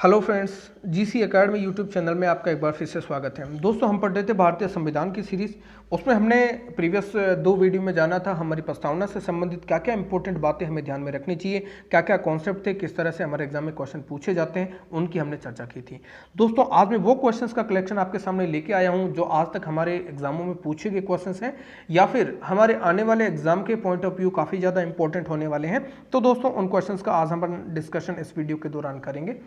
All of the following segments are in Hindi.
Hello friends, GC academy YouTube channel में आपका एक बार फिर से स्वागत है। दोस्तों, हम पढ़ रहे थे भारतीय संविधान की सीरीज। उसमें हमने प्रीवियस दो वीडियो में जाना था हमारी प्रस्तावना से संबंधित क्या क्या इंपॉर्टेंट बातें हमें ध्यान में रखनी चाहिए, क्या क्या कॉन्सेप्ट थे, किस तरह से हमारे एग्जाम में क्वेश्चन पूछे जाते हैं, उनकी हमने चर्चा की थी। दोस्तों, आज मैं वो क्वेश्चन का कलेक्शन आपके सामने लेके आया हूँ जो आज तक हमारे एग्जामों में पूछे गए क्वेश्चन हैं या फिर हमारे आने वाले एग्जाम के पॉइंट ऑफ व्यू काफ़ी ज़्यादा इंपॉर्टेंट होने वाले हैं। तो दोस्तों, उन क्वेश्चन का आज हम डिस्कशन इस वीडियो के दौरान करेंगे।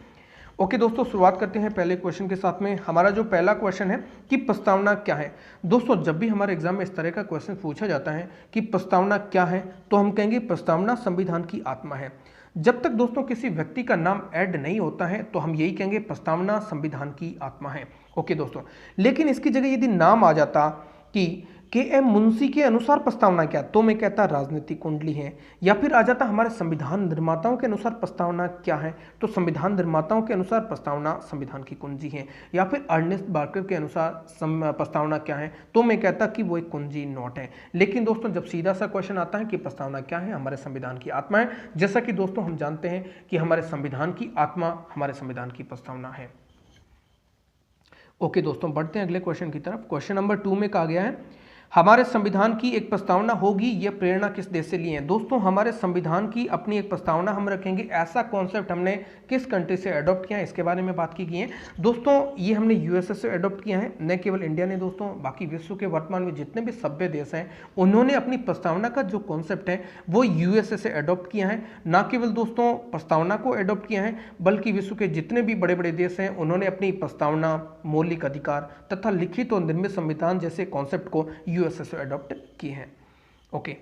ओके दोस्तों, शुरुआत करते हैं पहले क्वेश्चन के साथ में। हमारा जो पहला क्वेश्चन है कि प्रस्तावना क्या है। दोस्तों, जब भी हमारे एग्जाम में इस तरह का क्वेश्चन पूछा जाता है कि प्रस्तावना क्या है, तो हम कहेंगे प्रस्तावना संविधान की आत्मा है। जब तक दोस्तों किसी व्यक्ति का नाम ऐड नहीं होता है तो हम यही कहेंगे प्रस्तावना संविधान की आत्मा है। ओके दोस्तों, लेकिन इसकी जगह यदि नाम आ जाता कि के.एम. मुंशी के अनुसार प्रस्तावना क्या, तो मैं कहता राजनीतिक कुंडली है। या फिर आ जाता हमारे संविधान निर्माताओं के अनुसार प्रस्तावना क्या है, तो संविधान निर्माताओं के अनुसार प्रस्तावना संविधान की कुंजी है। या फिर अर्नेस्ट बार्कर के अनुसार प्रस्तावना क्या है, तो मैं कहता कि वो एक कुंजी नोट है। लेकिन दोस्तों, जब सीधा सा क्वेश्चन आता है कि प्रस्तावना क्या है, हमारे संविधान की आत्मा है। जैसा कि दोस्तों हम जानते हैं कि हमारे संविधान की आत्मा हमारे संविधान की प्रस्तावना है। ओके दोस्तों, बढ़ते हैं अगले क्वेश्चन की तरफ। क्वेश्चन नंबर 2 में कहा गया है हमारे संविधान की एक प्रस्तावना होगी, यह प्रेरणा किस देश से ली है। दोस्तों, हमारे संविधान की अपनी एक प्रस्तावना हम रखेंगे, ऐसा कॉन्सेप्ट हमने किस कंट्री से अडॉप्ट किया है इसके बारे में बात की गई है। दोस्तों, ये हमने यूएसए से अडॉप्ट किया है, न केवल इंडिया ने दोस्तों, बाकी विश्व के वर्तमान में जितने भी सभ्य देश हैं उन्होंने अपनी प्रस्तावना का जो कॉन्सेप्ट है वो यूएसए से अडॉप्ट किया है। न केवल दोस्तों प्रस्तावना को अडॉप्ट किया है, बल्कि विश्व के जितने भी बड़े बड़े देश हैं उन्होंने अपनी प्रस्तावना, मौलिक अधिकार तथा लिखित और निर्मित संविधान जैसे कॉन्सेप्ट को यूएसए से अडॉप्ट किए हैं। ओके,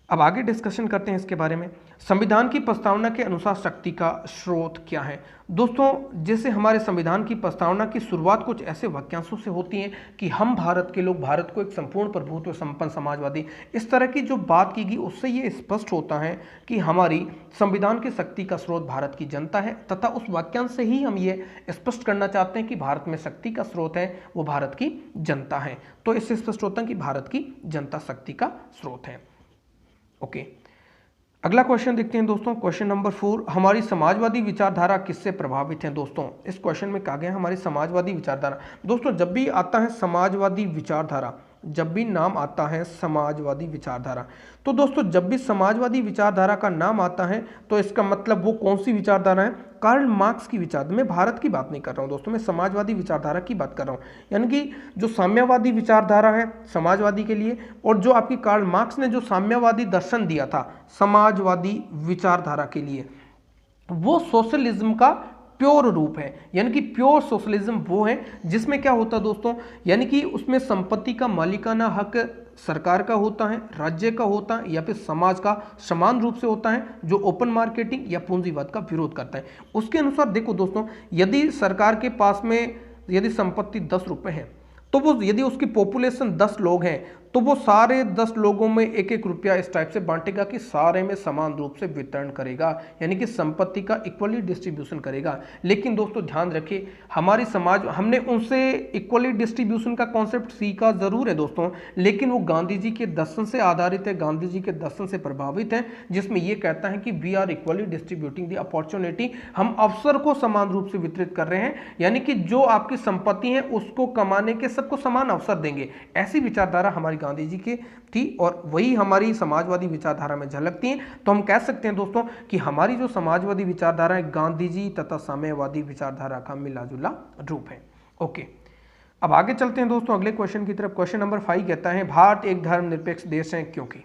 अब आगे डिस्कशन करते हैं इसके बारे में। संविधान की प्रस्तावना के अनुसार शक्ति का स्रोत क्या है। दोस्तों, जैसे हमारे संविधान की प्रस्तावना की शुरुआत कुछ ऐसे वाक्यांशों से होती है कि हम भारत के लोग, भारत को एक संपूर्ण प्रभुत्व संपन्न समाजवादी, इस तरह की जो बात की गई उससे ये स्पष्ट होता है कि हमारी संविधान की शक्ति का स्रोत भारत की जनता है। तथा उस वाक्यांश से ही हम ये स्पष्ट करना चाहते हैं कि भारत में शक्ति का स्रोत है वो भारत की जनता है। तो इससे स्पष्ट होता है कि भारत की जनता शक्ति का स्रोत है। ओके, अगला क्वेश्चन देखते हैं दोस्तों। क्वेश्चन नंबर 4, हमारी समाजवादी विचारधारा किससे प्रभावित है। दोस्तों, इस क्वेश्चन में कहा गया है हमारी समाजवादी विचारधारा। दोस्तों, जब भी आता है समाजवादी विचारधारा, जब भी नाम आता है समाजवादी विचारधारा, तो दोस्तों जब भी समाजवादी विचारधारा का नाम आता है तो इसका मतलब वो कौन सी विचारधारा है, कार्ल मार्क्स की विचारधारा। मैं भारत की बात नहीं कर रहा हूँ दोस्तों, मैं समाजवादी विचारधारा की बात कर रहा हूँ। यानी कि जो साम्यवादी विचारधारा है समाजवादी के लिए, और जो आपकी कार्ल मार्क्स ने जो साम्यवादी दर्शन दिया था समाजवादी विचारधारा के लिए, वो सोशलिज्म का प्योर रूप है। यानी कि प्योर सोशलिज्म वो है जिसमें क्या होता है दोस्तों, यानी कि उसमें संपत्ति का मालिकाना हक सरकार का होता है, राज्य का होता है या फिर समाज का समान रूप से होता है, जो ओपन मार्केटिंग या पूंजीवाद का विरोध करता है। उसके अनुसार देखो दोस्तों, यदि सरकार के पास में यदि संपत्ति 10 रुपए है, तो वो यदि उसकी पॉपुलेशन 10 लोग हैं तो वो सारे 10 लोगों में 1-1 रुपया इस टाइप से बांटेगा कि सारे में समान रूप से वितरण करेगा, यानी कि संपत्ति का इक्वली डिस्ट्रीब्यूशन करेगा। लेकिन दोस्तों ध्यान रखिए, हमारी समाज, हमने उनसे इक्वली डिस्ट्रीब्यूशन का कॉन्सेप्ट सीखा जरूर है दोस्तों, लेकिन वो गांधी जी के दर्शन से आधारित है, गांधी जी के दर्शन से प्रभावित है, जिसमें यह कहता है कि we are equally distributing the opportunity, हम अवसर को समान रूप से वितरित कर रहे हैं। यानी कि जो आपकी संपत्ति है उसको कमाने के सबको समान अवसर देंगे। ऐसी विचारधारा हमारी गांधी जी की थी और वही हमारी समाजवादी विचारधारा में झलकती है। तो हम कह सकते हैं दोस्तों कि हमारी जो समाजवादी विचारधारा है गांधी जी तथा साम्यवादी विचारधारा का मिला जुला रूप है। ओके, अब आगे चलते हैं दोस्तों अगले क्वेश्चन की तरफ। क्वेश्चन नंबर 5 कहता है भारत एक धर्मनिरपेक्ष देश है क्योंकि।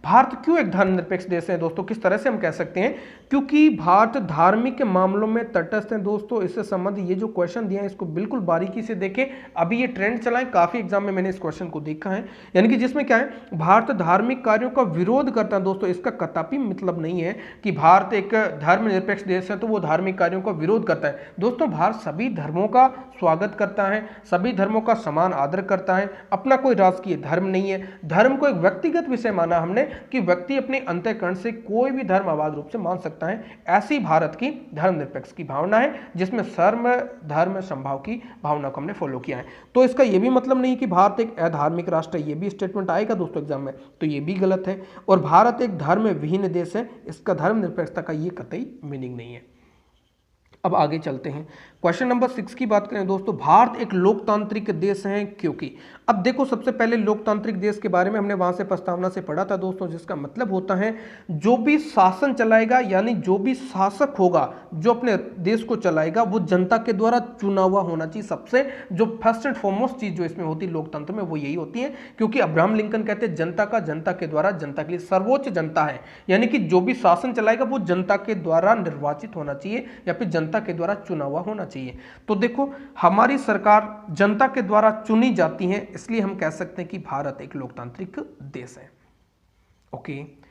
भारत क्यों एक धर्मनिरपेक्ष देश है दोस्तों, किस तरह से हम कह सकते हैं, क्योंकि भारत धार्मिक मामलों में तटस्थ है। दोस्तों, इससे संबंधित ये जो क्वेश्चन दिया है इसको बिल्कुल बारीकी से देखें। अभी ये ट्रेंड चला है, काफी एग्जाम में मैंने इस क्वेश्चन को देखा है। यानी कि जिसमें क्या है, भारत धार्मिक कार्यों का विरोध करता है। दोस्तों, इसका कदापि मतलब नहीं है कि भारत एक धर्मनिरपेक्ष देश है तो वो धार्मिक कार्यों का विरोध करता है। दोस्तों, भारत सभी धर्मों का स्वागत करता है, सभी धर्मों का समान आदर करता है, अपना कोई राजकीय धर्म नहीं है। धर्म को एक व्यक्तिगत विषय माना हमने कि व्यक्ति अपने अंतःकरण से कोई भी धर्म अबाध रूप से मान सकता है। ऐसी भारत की धर्मनिरपेक्ष की भावना है जिसमें सर्व धर्म समभाव की भावना को हमने फॉलो किया है। तो इसका यह भी मतलब नहीं कि भारत एक अधार्मिक राष्ट्र है, यह भी स्टेटमेंट आएगा दोस्तों एग्जाम में, तो यह भी गलत है। और भारत एक धर्म विहीन देश है, इसका धर्मनिरपेक्षता का यह कतई मीनिंग नहीं है। अब आगे चलते हैं। क्वेश्चन नंबर 6 की बात करें दोस्तों, भारत एक लोकतांत्रिक देश है क्योंकि। अब देखो, सबसे पहले लोकतांत्रिक देश के बारे में हमने वहां से प्रस्तावना से पढ़ा था दोस्तों, जिसका मतलब होता है जो भी शासन चलाएगा, यानी जो भी शासक होगा जो अपने देश को चलाएगा, वो जनता के द्वारा चुना हुआ होना चाहिए। सबसे जो फर्स्ट एंड फॉरमोस्ट चीज जो इसमें होती है लोकतंत्र में, वो यही होती है, क्योंकि अब्राहम लिंकन कहते हैं जनता का जनता के द्वारा जनता के लिए, सर्वोच्च जनता है, यानी कि जो भी शासन चलाएगा वो जनता के द्वारा निर्वाचित होना चाहिए या फिर जनता के द्वारा चुना हुआ होना चाहिए। तो देखो, हमारी सरकार जनता के द्वारा चुनी जाती है, इसलिए हम कह सकते हैं कि भारत एक लोकतांत्रिक देश है। ओके,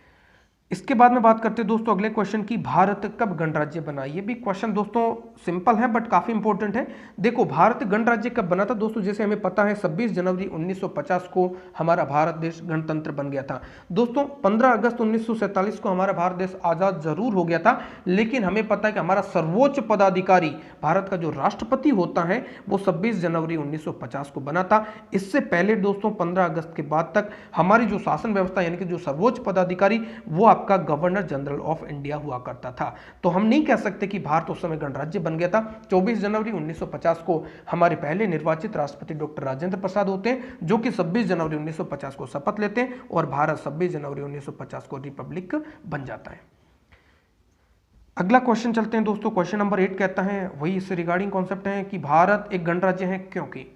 इसके बाद में बात करते हैं दोस्तों अगले क्वेश्चन की, भारत कब गणराज्य बना। ये भी क्वेश्चन दोस्तों सिंपल है बट काफी इंपॉर्टेंट है। देखो, भारत गणराज्य कब बना था दोस्तों, जैसे हमें पता है 26 जनवरी 1950 को हमारा भारत देश गणतंत्र बन गया था। दोस्तों 15 अगस्त 1947 को हमारा भारत देश आजाद जरूर हो गया था, लेकिन हमें पता है कि हमारा सर्वोच्च पदाधिकारी भारत का जो राष्ट्रपति होता है वो 26 जनवरी 1950 को बना था। इससे पहले दोस्तों 15 अगस्त के बाद तक हमारी जो शासन व्यवस्था यानी कि जो सर्वोच्च पदाधिकारी वो आपका गवर्नर जनरल ऑफ इंडिया हुआ करता था। तो हम नहीं कह सकते कि भारत उस समय गणराज्य बन गया था। 24 जनवरी 1950 को हमारे पहले निर्वाचित राष्ट्रपति डॉक्टर राजेंद्र प्रसाद होते हैं, जो कि 26 जनवरी 1950 को शपथ लेते हैं और भारत 26 जनवरी 1950 को रिपब्लिक बन जाता है। अगला क्वेश्चन चलते हैं दोस्तों, क्वेश्चन नंबर 8 कहता है, वही इससे रिगार्डिंग कॉन्सेप्ट है कि भारत एक गणराज्य है क्योंकि।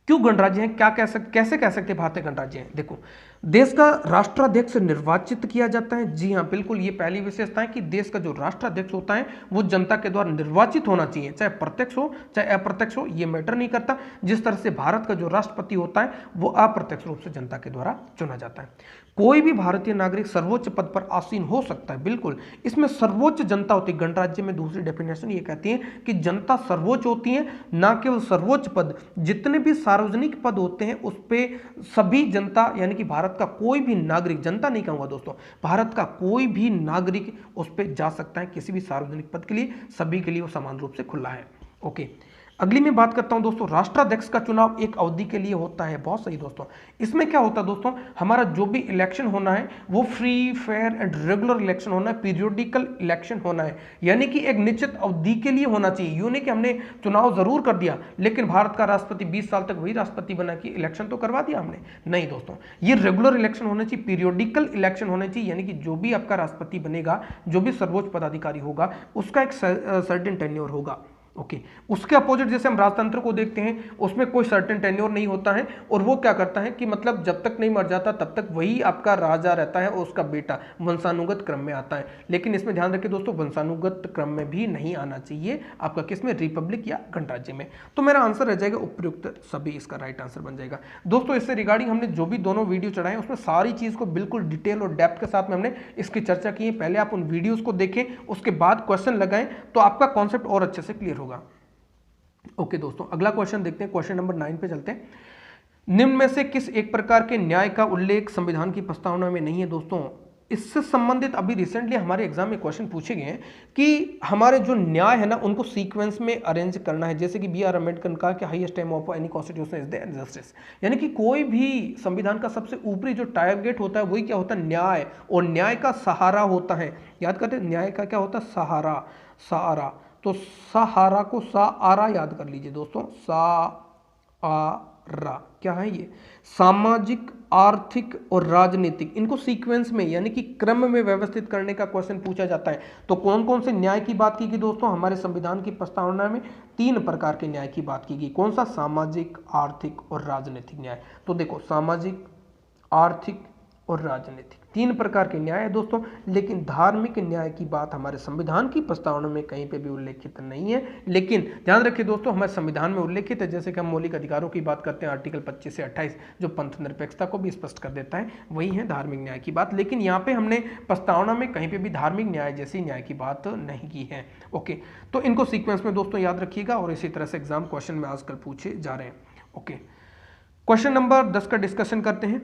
क्यों गणराज्य है, क्या कह सकते, कैसे कह सकते भारत एक गणराज्य है। देखो, देश का राष्ट्राध्यक्ष निर्वाचित किया जाता है। जी हाँ, बिल्कुल, ये पहली विशेषता है कि देश का जो राष्ट्राध्यक्ष होता है वो जनता के द्वारा निर्वाचित होना चाहिए, चाहे प्रत्यक्ष हो चाहे अप्रत्यक्ष हो, ये मैटर नहीं करता। जिस तरह से भारत का जो राष्ट्रपति होता है वो अप्रत्यक्ष रूप से जनता के द्वारा चुना जाता है। कोई भी भारतीय नागरिक सर्वोच्च पद पर आसीन हो सकता है, बिल्कुल, इसमें सर्वोच्च जनता होती है। गणराज्य में दूसरी डेफिनेशन ये कहती है कि जनता सर्वोच्च होती है, ना केवल सर्वोच्च पद, जितने भी सार्वजनिक पद होते हैं उस पे सभी जनता यानी कि भारत का कोई भी नागरिक, जनता नहीं कहूंगा दोस्तों, भारत का कोई भी नागरिक उस पे जा सकता है किसी भी सार्वजनिक पद के लिए, सभी के लिए वो समान रूप से खुला है। ओके, अगली मैं बात करता हूं दोस्तों, राष्ट्राध्यक्ष का चुनाव एक अवधि के लिए होता है। बहुत सही दोस्तों, इसमें क्या होता है दोस्तों, हमारा जो भी इलेक्शन होना है वो free fair and regular election होना है, पीरियोडिकल इलेक्शन होना है, यानी कि एक निश्चित अवधि के लिए होना चाहिए। यूं नहीं कि हमने चुनाव जरूर कर दिया लेकिन भारत का राष्ट्रपति 20 साल तक वही राष्ट्रपति बना कि इलेक्शन तो करवा दिया हमने, नहीं दोस्तों, ये रेगुलर इलेक्शन होना चाहिए, पीरियोडिकल इलेक्शन होना चाहिए, यानी कि जो भी आपका राष्ट्रपति बनेगा, जो भी सर्वोच्च पदाधिकारी होगा, उसका एक सर्टेन टेन्योर होगा। ओके, उसके अपोजिट जैसे हम राजतंत्र को देखते हैं, उसमें कोई सर्टेन टेन्योर नहीं होता है और वो क्या करता है कि मतलब जब तक नहीं मर जाता तब तक वही आपका राजा रहता है और उसका बेटा वंशानुगत क्रम में आता है। लेकिन इसमें ध्यान रखिए दोस्तों, वंशानुगत क्रम में भी नहीं आना चाहिए आपका, किसमें, रिपब्लिक या गणराज्य में। तो मेरा आंसर रह जाएगा उपयुक्त सभी, इसका राइट आंसर बन जाएगा दोस्तों। इससे रिगार्डिंग हमने जो भी दोनों वीडियो चढ़ाए उसमें सारी चीज को बिल्कुल डिटेल और डेप्थ के साथ में हमने इसकी चर्चा की है। पहले आप उन वीडियोज को देखें, उसके बाद क्वेश्चन लगाएं तो आपका कॉन्सेप्ट और अच्छे से क्लियर होगा। ओके दोस्तों, अगला क्वेश्चन देखते हैं, क्वेश्चन नंबर 9 पे चलते हैं। निम्न में से किस एक प्रकार के न्याय का उल्लेख संविधान की प्रस्तावना में नहीं है दोस्तों। इससे संबंधित अभी रिसेंटली हमारे एग्जाम में क्वेश्चन पूछे गए हैं कि हमारे जो न्याय है ना उनको सीक्वेंस में अरेंज करना है। जैसे कि B.R. अम्बेडकर ने कहा कि highest aim of any constitution is the justice, यानी कि कोई भी संविधान का सबसे ऊपरी जो टारगेट होता है वही क्या होता है, न्याय, और न्याय का सहारा होता है। याद करते हैं, न्याय का क्या होता है, सहारा, सहारा। तो सहारा को सहारा याद कर लीजिए दोस्तों, सहारा क्या है, ये सामाजिक, आर्थिक और राजनीतिक, इनको सीक्वेंस में यानी कि क्रम में व्यवस्थित करने का क्वेश्चन पूछा जाता है। तो कौन कौन से न्याय की बात की गई दोस्तों, हमारे संविधान की प्रस्तावना में 3 प्रकार के न्याय की बात की गई। कौन सा, सामाजिक, आर्थिक और राजनीतिक न्याय। तो देखो, सामाजिक, आर्थिक और राजनीतिक 3 प्रकार के न्याय है दोस्तों, लेकिन धार्मिक न्याय की बात हमारे संविधान की प्रस्तावना में कहीं पे भी उल्लेखित नहीं है। लेकिन ध्यान रखिए दोस्तों, हमारे संविधान में उल्लेखित है, जैसे कि हम मौलिक अधिकारों की बात करते हैं, आर्टिकल 25 से 28 जो पंथ निरपेक्षता को भी स्पष्ट कर देता है, वही है धार्मिक न्याय की बात। लेकिन यहाँ पे हमने प्रस्तावना में कहीं पे भी धार्मिक न्याय जैसी न्याय की बात नहीं की है। ओके, तो इनको सीक्वेंस में दोस्तों याद रखिएगा और इसी तरह से एग्जाम क्वेश्चन में आजकल पूछे जा रहे हैं। ओके, क्वेश्चन नंबर 10 का डिस्कशन करते हैं।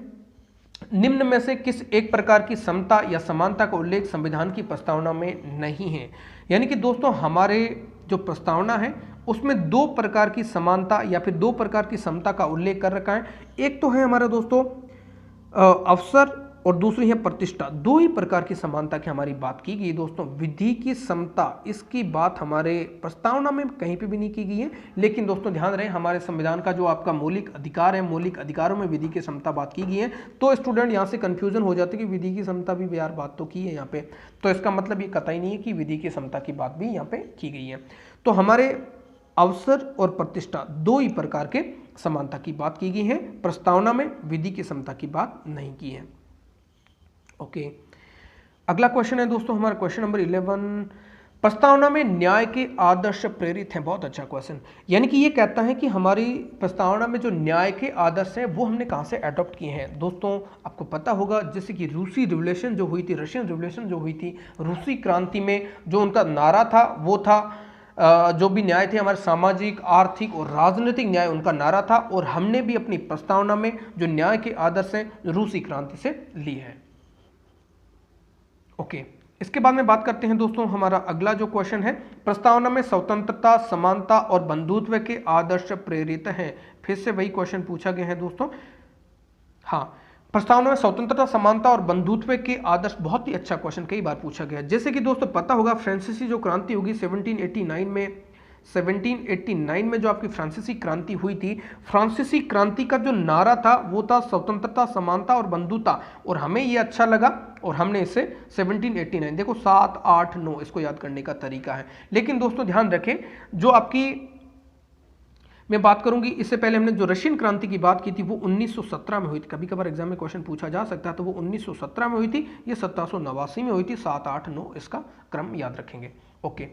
निम्न में से किस एक प्रकार की समता या समानता का उल्लेख संविधान की प्रस्तावना में नहीं है। यानी कि दोस्तों हमारे जो प्रस्तावना है उसमें 2 प्रकार की समानता या फिर 2 प्रकार की समता का उल्लेख कर रखा है। एक तो है हमारा दोस्तों अवसर और दूसरी है प्रतिष्ठा। दो ही प्रकार की समानता की हमारी बात की गई दोस्तों। विधि की समता, इसकी बात हमारे प्रस्तावना में कहीं पे भी नहीं की गई है, लेकिन दोस्तों ध्यान रहे हमारे संविधान का जो आपका मौलिक अधिकार है, मौलिक अधिकारों में विधि की समता बात की गई है। तो स्टूडेंट यहाँ से कंफ्यूजन हो जाते हैं कि विधि की समता भी यार बात तो की है यहाँ पे, तो इसका मतलब ये कतई नहीं है कि विधि की समता की बात भी यहाँ पे की गई है। तो हमारे अवसर और प्रतिष्ठा दो ही प्रकार के समानता की बात की गई है, प्रस्तावना में विधि की समता की बात नहीं की है। ओके, अगला क्वेश्चन है दोस्तों हमारा क्वेश्चन नंबर 11, प्रस्तावना में न्याय के आदर्श प्रेरित हैं। बहुत अच्छा क्वेश्चन, यानी कि ये कहता है कि हमारी प्रस्तावना में जो न्याय के आदर्श हैं वो हमने कहाँ से अडॉप्ट किए हैं। दोस्तों आपको पता होगा जैसे कि रूसी रिवोल्यूशन जो हुई थी, रशियन रिवोल्यूशन जो हुई थी, रूसी क्रांति में जो उनका नारा था वो था जो भी न्याय थे हमारे सामाजिक, आर्थिक और राजनीतिक न्याय उनका नारा था, और हमने भी अपनी प्रस्तावना में जो न्याय के आदर्श हैं रूसी क्रांति से लिए हैं। ओके, इसके बाद में बात करते हैं दोस्तों हमारा अगला जो क्वेश्चन है, प्रस्तावना में स्वतंत्रता, समानता और बंधुत्व के आदर्श प्रेरित हैं। फिर से वही क्वेश्चन पूछा गया है दोस्तों। हाँ, प्रस्तावना में स्वतंत्रता, समानता और बंधुत्व के आदर्श, बहुत ही अच्छा क्वेश्चन, कई बार पूछा गया। जैसे कि दोस्तों पता होगा फ्रांसीसी जो क्रांति होगी 1789 में जो आपकी फ्रांसीसी क्रांति हुई थी, फ्रांसीसी क्रांति का जो नारा था वो था स्वतंत्रता, समानता और बंधुता, और हमें ये अच्छा लगा और हमने इसे 1789, देखो 7, 8, 9 इसको याद करने का तरीका है। लेकिन दोस्तों ध्यान रखें, जो आपकी मैं बात करूंगी, इससे पहले हमने जो रशियन क्रांति की बात की थी वो 1917 में हुई थी। कभी कभार एग्जाम में क्वेश्चन पूछा जा सकता है, तो वो 1917 में हुई थी, ये 1789 में हुई थी। 7, 8, 9 इसका क्रम याद रखेंगे। ओके,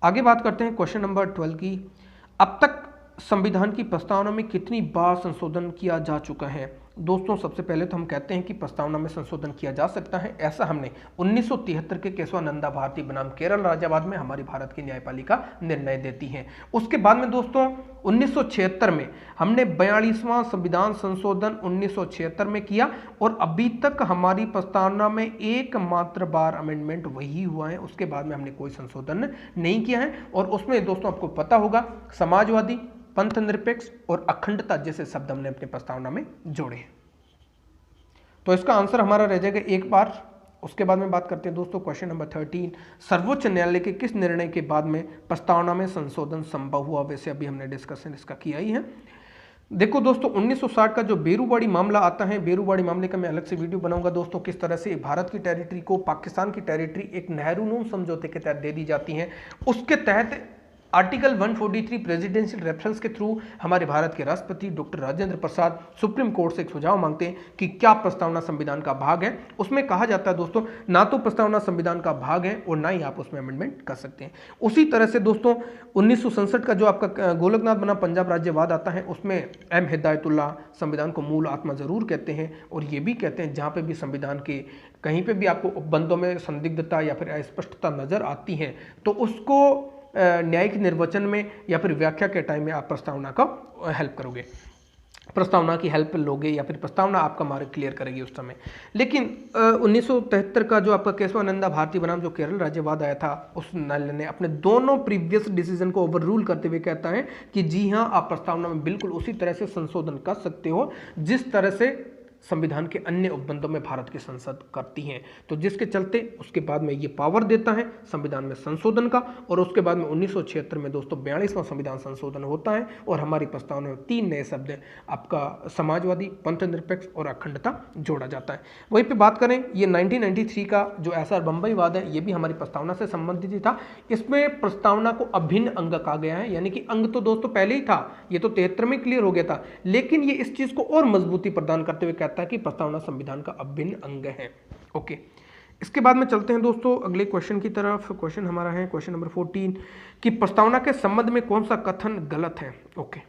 आगे बात करते हैं क्वेश्चन नंबर 12 की। अब तक संविधान की प्रस्तावना में कितनी बार संशोधन किया जा चुका है। दोस्तों सबसे पहले तो हम कहते हैं कि प्रस्तावना में संशोधन किया जा सकता है, ऐसा हमने 1973 के केशवानंदा भारती बनाम केरल राज्यवाद में हमारी भारत की न्यायपालिका निर्णय देती है। उसके बाद में दोस्तों 1976 में हमने 42वां संविधान संशोधन 1976 में किया, और अभी तक हमारी प्रस्तावना में एकमात्र बार अमेंडमेंट वही हुआ है, उसके बाद में हमने कोई संशोधन नहीं किया है। और उसमें दोस्तों आपको पता होगा समाजवादी, पंथ निरपेक्ष और अखंडता जैसे शब्द हमने अपनी प्रस्तावना में जोड़े हैं। तो इसका आंसर हमारा रह जाएगा एक बार। उसके बाद में बात करते हैं दोस्तों क्वेश्चन नंबर 13, सर्वोच्च न्यायालय के किस निर्णय के बाद में प्रस्तावना में संशोधन संभव हुआ। वैसे अभी हमने डिस्कशन इसका किया ही है। देखो दोस्तों 1960 का जो बेरूबाड़ी मामला आता है, बेरूबाड़ी मामले का मैं अलग से वीडियो बनाऊंगा दोस्तों, किस तरह से भारत की टेरिटरी को पाकिस्तान की टेरिटरी एक नेहरू-नून समझौते के तहत दे दी जाती है। उसके तहत आर्टिकल 143 प्रेसिडेंशियल रेफरेंस के थ्रू हमारे भारत के राष्ट्रपति doctor Rajendra Prasad supreme court से एक सुझाव मांगते हैं कि क्या प्रस्तावना संविधान का भाग है। उसमें कहा जाता है दोस्तों ना तो प्रस्तावना संविधान का भाग है और ना ही आप उसमें अमेंडमेंट कर सकते हैं। उसी तरह से दोस्तों 1967 का जो आपका गोलकनाथ बनाम पंजाब राज्यवाद आता है, उसमें एम हिदायतुल्लाह संविधान को मूल आत्मा जरूर कहते हैं, और ये भी कहते हैं जहाँ पे भी संविधान के कहीं पे भी आपको उपबंधों में संदिग्धता या फिर अस्पष्टता नजर आती है तो उसको न्यायिक निर्वचन में या फिर व्याख्या के टाइम में आप प्रस्तावना का हेल्प करोगे, प्रस्तावना की हेल्प लोगे, या फिर प्रस्तावना आपका मार्ग क्लियर करेगी उस समय। लेकिन 1973 का जो आपका केशवानंदा भारती बनाम जो केरल राज्यवाद आया था, उस न्यायालय ने अपने दोनों प्रीवियस डिसीजन को ओवर रूल करते हुए कहता है कि जी हाँ, आप प्रस्तावना में बिल्कुल उसी तरह से संशोधन कर सकते हो जिस तरह से संविधान के अन्य उपबंधों में भारत की संसद करती है। तो जिसके चलते उसके बाद में ये पावर देता है संविधान में संशोधन का, और उसके बाद में 1976 में दोस्तों 42वां संविधान संशोधन होता है, और हमारी प्रस्तावना में 3 नए शब्द आपका समाजवादी, पंथ निरपेक्ष और अखंडता जोड़ा जाता है। वहीं पे बात करें ये 1993 का जो एसआर बम्बई वाद है, ये भी हमारी प्रस्तावना से संबंधित ही था। इसमें प्रस्तावना को अभिन्न अंग कहा गया है, यानी कि अंग तो दोस्तों पहले ही था, ये तो 73 में क्लियर हो गया था, लेकिन ये इस चीज को और मजबूती प्रदान करते हुए कि प्रस्तावना संविधान का अभिन्न अंग है। ओके, इसके बाद में चलते हैं दोस्तों अगले क्वेश्चन की तरफ। क्वेश्चन हमारा है क्वेश्चन नंबर 14 कि प्रस्तावना के संबंध में कौन सा कथन गलत है। ओके,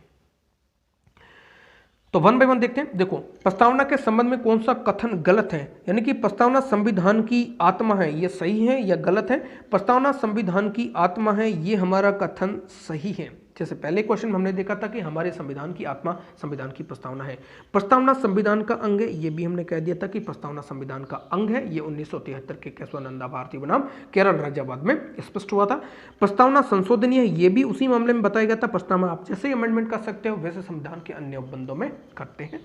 तो 1 बाय 1 देखते हैं। देखो, प्रस्तावना के संबंध में कौन सा कथन गलत है, यानी कि प्रस्तावना संविधान की आत्मा है, ये सही है या गलत है। प्रस्तावना संविधान की आत्मा है, ये हमारा कथन सही है। जैसे पहले क्वेश्चन में हमने देखा था कि हमारे संविधान की आत्मा संविधान की प्रस्तावना है। प्रस्तावना संविधान का अंग है, ये भी हमने कह दिया था कि प्रस्तावना संविधान का अंग है। ये 1973 के केशवानंदा भारती बनाम केरल राज्यवाद में स्पष्ट हुआ था। प्रस्तावना संशोधनीय है, ये भी उसी मामले में बताया गया था। प्रस्तावना आप जैसे ही अमेंडमेंट कर सकते हो वैसे संविधान के अन्य उपबंधों में करते हैं।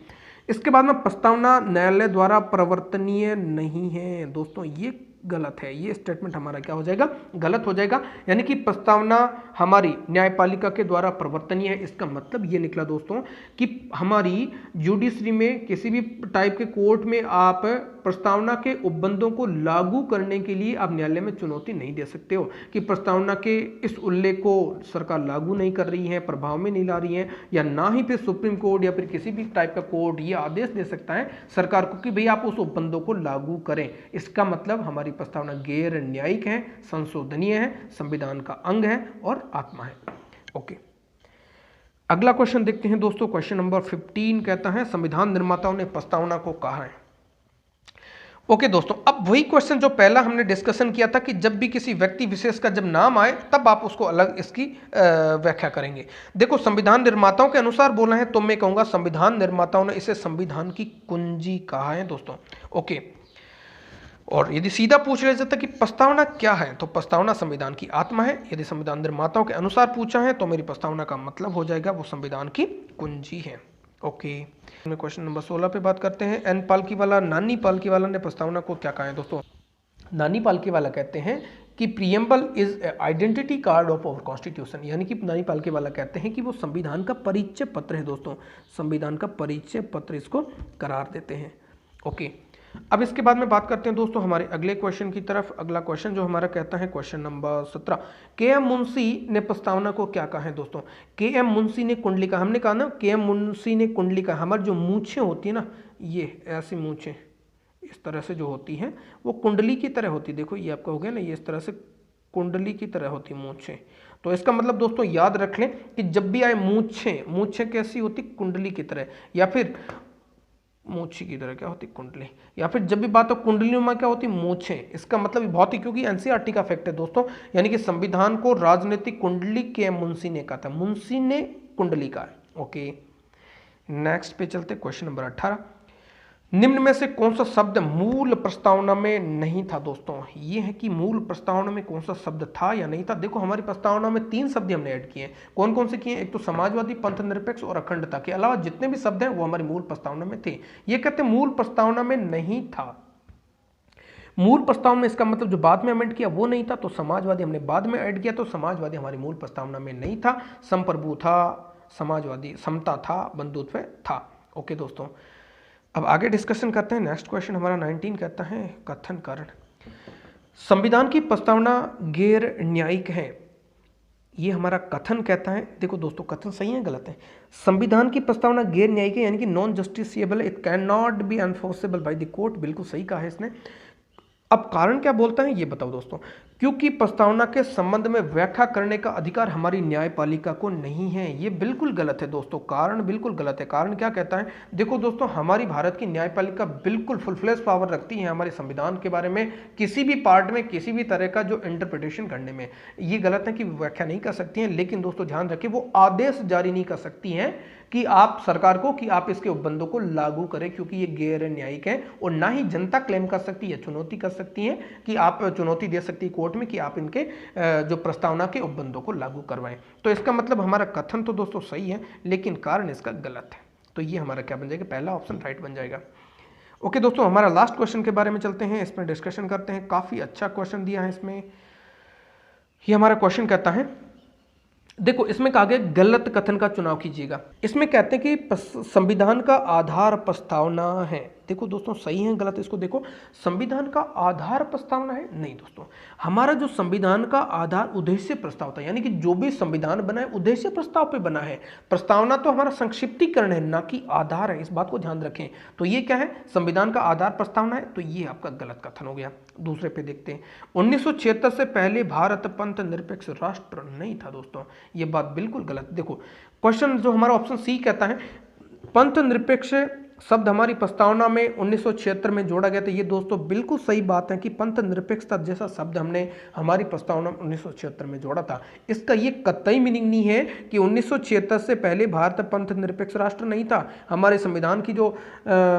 इसके बाद में प्रस्तावना न्यायालय द्वारा प्रवर्तनीय नहीं है। दोस्तों ये गलत है, ये स्टेटमेंट हमारा क्या हो जाएगा, गलत हो जाएगा। यानी कि प्रस्तावना हमारी न्यायपालिका के द्वारा प्रवर्तनीय है, इसका मतलब ये निकला दोस्तों कि हमारी जुडिशरी में किसी भी टाइप के कोर्ट में आप प्रस्तावना के उपबंधों को लागू करने के लिए आप न्यायालय में चुनौती नहीं दे सकते हो कि प्रस्तावना के इस उल्लेख को सरकार लागू नहीं कर रही है, प्रभाव में नहीं ला रही है, या ना ही फिर सुप्रीम कोर्ट या फिर किसी भी टाइप का कोर्ट ये आदेश दे सकता है सरकार को कि भाई आप उस उपबंधों को लागू करें। इसका मतलब हमारी प्रस्तावना गैर न्यायिक है, संशोधनीय है, संविधान का अंग है और आत्मा है। ओके, अगला क्वेश्चन देखते हैं दोस्तों। क्वेश्चन नंबर 15 कहता है संविधान निर्माताओं ने प्रस्तावना को कहा है। ओके दोस्तों, अब वही क्वेश्चन जो पहला हमने डिस्कशन किया था कि जब भी किसी व्यक्ति विशेष का जब नाम आए तब आप उसको अलग इसकी व्याख्या करेंगे। देखो संविधान निर्माताओं के अनुसार बोला है तो मैं कहूंगा संविधान निर्माताओं ने इसे संविधान की कुंजी कहा है दोस्तों। ओके, और यदि सीधा पूछ लिया जाता कि प्रस्तावना क्या है तो प्रस्तावना संविधान की आत्मा है। यदि संविधान निर्माताओं के अनुसार पूछा है तो मेरी प्रस्तावना का मतलब हो जाएगा वो संविधान की कुंजी है। ओके, क्वेश्चन नंबर 16 पे बात करते हैं। एन पालकीवाला, नानी पालकीवाला ने प्रस्तावना को क्या कहा है दोस्तों। नानी पालकीवाला कहते हैं कि preamble is identity card of our constitution, यानी कि नानी पालकीवाला कहते हैं कि वो संविधान का परिचय पत्र है दोस्तों, संविधान का परिचय पत्र इसको करार देते हैं। ओके, अब इसके बाद में बात करते हैं दोस्तों हमारे अगले क्वेश्चन की तरफ। अगला क्वेश्चन जो हमारा कहता है क्वेश्चन नंबर 17, के एम मुंशी ने प्रस्तावना को क्या कहा है दोस्तों। के एम मुंशी ने कुंडलिका, हमने कहा ना के एम मुंशी ने कुंडलिका, हमारी जो मूछें होती है ना, ये ऐसी मूछें इस तरह से जो होती हैं वो कुंडली की तरह होती है। देखो ये आपका हो गया ना, ये इस तरह से कुंडली की तरह होती मूछें। तो इसका मतलब दोस्तों याद रख लें कि जब भी आए मूछें कैसी होती, कुंडली की तरह, या फिर मूछी की तरह क्या होती, कुंडली, या फिर जब भी बात हो कुंडलियों में क्या होती, मूछें। इसका मतलब बहुत ही, क्योंकि एनसीईआरटी का फैक्ट है दोस्तों, यानी कि संविधान को राजनीतिक कुंडली के मुंशी ने कहा था, मुंशी ने कुंडली का है। ओके, नेक्स्ट पे चलते क्वेश्चन नंबर 18, निम्न में से कौन सा शब्द मूल प्रस्तावना में नहीं था दोस्तों। ये है कि मूल प्रस्तावना में कौन सा शब्द था या नहीं था। देखो हमारी प्रस्तावना में 3 शब्द हमने ऐड किए हैं, कौन कौन से किए हैं, एक तो समाजवादी, पंथ निरपेक्ष और अखंडता के अलावा जितने भी शब्द हैं वो हमारी मूल प्रस्तावना में थे। ये कहते हैं मूल प्रस्तावना में नहीं था। मूल प्रस्ताव में इसका मतलब जो बाद में अमेंड किया वो नहीं था, तो समाजवादी हमने बाद में ऐड किया, तो समाजवादी हमारी मूल प्रस्तावना में नहीं था। संप्रभु था, समाजवादी, समता था, बंधुत्व था। ओके दोस्तों, अब आगे डिस्कशन करते हैं। नेक्स्ट क्वेश्चन हमारा 19 कहता है कथन कारण, संविधान की प्रस्तावना गैर न्यायिक है। ये हमारा कथन कहता है। देखो दोस्तों कथन सही है गलत है। संविधान की प्रस्तावना गैर न्यायिक है यानी कि non justiciable, it can not be enforceable by the court. बिल्कुल सही कहा है इसने। अब कारण क्या बोलता है ये बताओ दोस्तों। क्योंकि प्रस्तावना के संबंध में व्याख्या करने का अधिकार हमारी न्यायपालिका को नहीं है। ये बिल्कुल गलत है दोस्तों, कारण बिल्कुल गलत है। कारण क्या कहता है, देखो दोस्तों हमारी भारत की न्यायपालिका बिल्कुल फुल फ्लेज पावर रखती है हमारे संविधान के बारे में किसी भी पार्ट में किसी भी तरह का जो इंटरप्रिटेशन करने में। ये गलत है कि व्याख्या नहीं कर सकती हैं, लेकिन दोस्तों ध्यान रखिए वो आदेश जारी नहीं कर सकती हैं कि आप सरकार को कि आप इसके उपबंधों को लागू करें, क्योंकि ये गैर न्यायिक है। और ना ही जनता क्लेम कर सकती है, चुनौती कर सकती है कि आप चुनौती दे सकती है कोर्ट में कि आप इनके जो प्रस्तावना के उपबंधों को लागू करवाएं। तो इसका मतलब हमारा कथन तो दोस्तों सही है, लेकिन कारण इसका गलत है। तो ये हमारा क्या बन जाएगा, पहला ऑप्शन राइट बन जाएगा। ओके दोस्तों, हमारा लास्ट क्वेश्चन के बारे में चलते हैं, इसमें डिस्कशन करते हैं। काफी अच्छा क्वेश्चन दिया है इसमें। ये हमारा क्वेश्चन कहता है, देखो इसमें कहा गया गलत कथन का चुनाव कीजिएगा। इसमें कहते हैं कि संविधान का आधार प्रस्तावना है। देखो दोस्तों सही है गलत, इसको देखो। संविधान का आधार प्रस्तावना है, नहीं दोस्तों। हमारा जो संविधान का आधार उद्देश्य प्रस्ताव था, यानी कि जो भी संविधान बना है उद्देश्य प्रस्ताव पे बना है। प्रस्तावना तो हमारा संक्षिप्तीकरण है, ना कि आधार है। इस बात को ध्यान रखें। तो ये क्या है, संविधान का आधार प्रस्तावना है, तो ये आपका गलत कथन हो गया। दूसरे पे देखते हैं, 1976 से पहले भारत पंथ निरपेक्ष राष्ट्र नहीं था दोस्तों। ये बात बिल्कुल गलत। देखो क्वेश्चन जो हमारा ऑप्शन सी कहता है, पंथ निरपेक्ष शब्द हमारी प्रस्तावना में 1976 में जोड़ा गया था। ये दोस्तों बिल्कुल सही बात है कि पंथ निरपेक्षता जैसा शब्द हमने हमारी प्रस्तावना में 1976 में जोड़ा था। इसका ये कतई मीनिंग नहीं है कि 1976 से पहले भारत पंथ निरपेक्ष राष्ट्र नहीं था। हमारे संविधान की जो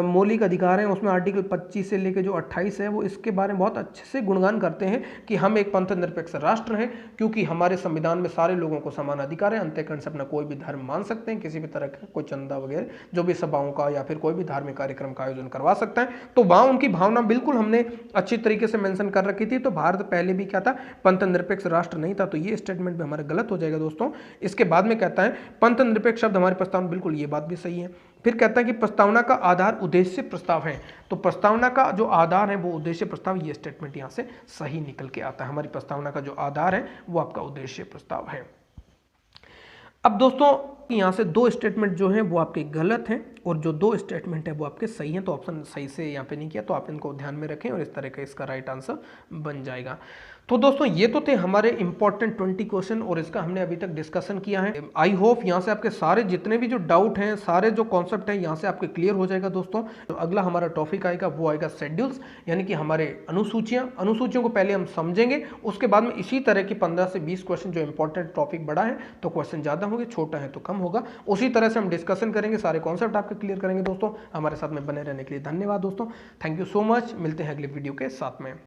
मौलिक अधिकार हैं उसमें आर्टिकल 25 से लेकर जो 28 है वो इसके बारे में बहुत अच्छे से गुणगान करते हैं कि हम एक पंथ निरपेक्ष राष्ट्र हैं, क्योंकि हमारे संविधान में सारे लोगों को समान अधिकार है। अंतःकरण से अपना कोई भी धर्म मान सकते हैं, किसी भी तरह का कोई चंदा वगैरह जो भी सभाओं का या फिर कोई भी धार्मिक कार्यक्रम का आयोजन करवा सकता है। तो वहां उनकी भावना बिल्कुल हमने अच्छी तरीके से मेंशन कर रखी थी। तो भारत पहले भी क्या था, पंथ निरपेक्ष राष्ट्र नहीं था, तो ये स्टेटमेंट भी हमारा गलत हो जाएगा दोस्तों। इसके बाद में कहता है पंथ निरपेक्ष शब्द हमारे प्रस्तावना, बिल्कुल ये बात भी सही है। फिर कहता है कि प्रस्तावना का आधार उद्देश्य प्रस्ताव है, तो प्रस्तावना का जो आधार है वो उद्देश्य प्रस्ताव, ये स्टेटमेंट यहाँ से सही निकल के आता है। हमारी प्रस्तावना का जो आधार है वो आपका उद्देश्य प्रस्ताव है। अब दोस्तों यहाँ से दो स्टेटमेंट जो हैं वो आपके गलत हैं और जो दो स्टेटमेंट है वो आपके सही हैं। तो ऑप्शन सही से यहाँ पे नहीं किया, तो आप इनको ध्यान में रखें और इस तरह का इसका राइट आंसर बन जाएगा। तो दोस्तों ये तो थे हमारे इंपॉर्टेंट 20 क्वेश्चन और इसका हमने अभी तक डिस्कशन किया है। आई होप यहाँ से आपके सारे जितने भी जो डाउट हैं, सारे जो कॉन्सेप्ट हैं यहाँ से आपके क्लियर हो जाएगा दोस्तों। तो अगला हमारा टॉपिक आएगा वो आएगा शेड्यूल्स, यानी कि हमारे अनुसूचियों को पहले हम समझेंगे, उसके बाद में इसी तरह की 15 से 20 क्वेश्चन, जो इंपॉर्टेंट टॉपिक बड़ा है तो क्वेश्चन ज़्यादा होंगे, छोटा है तो कम होगा, उसी तरह से हम डिस्कशन करेंगे, सारे कॉन्सेप्ट आपके क्लियर करेंगे दोस्तों। हमारे साथ में बने रहने के लिए धन्यवाद दोस्तों, थैंक यू सो मच। मिलते हैं अगले वीडियो के साथ में।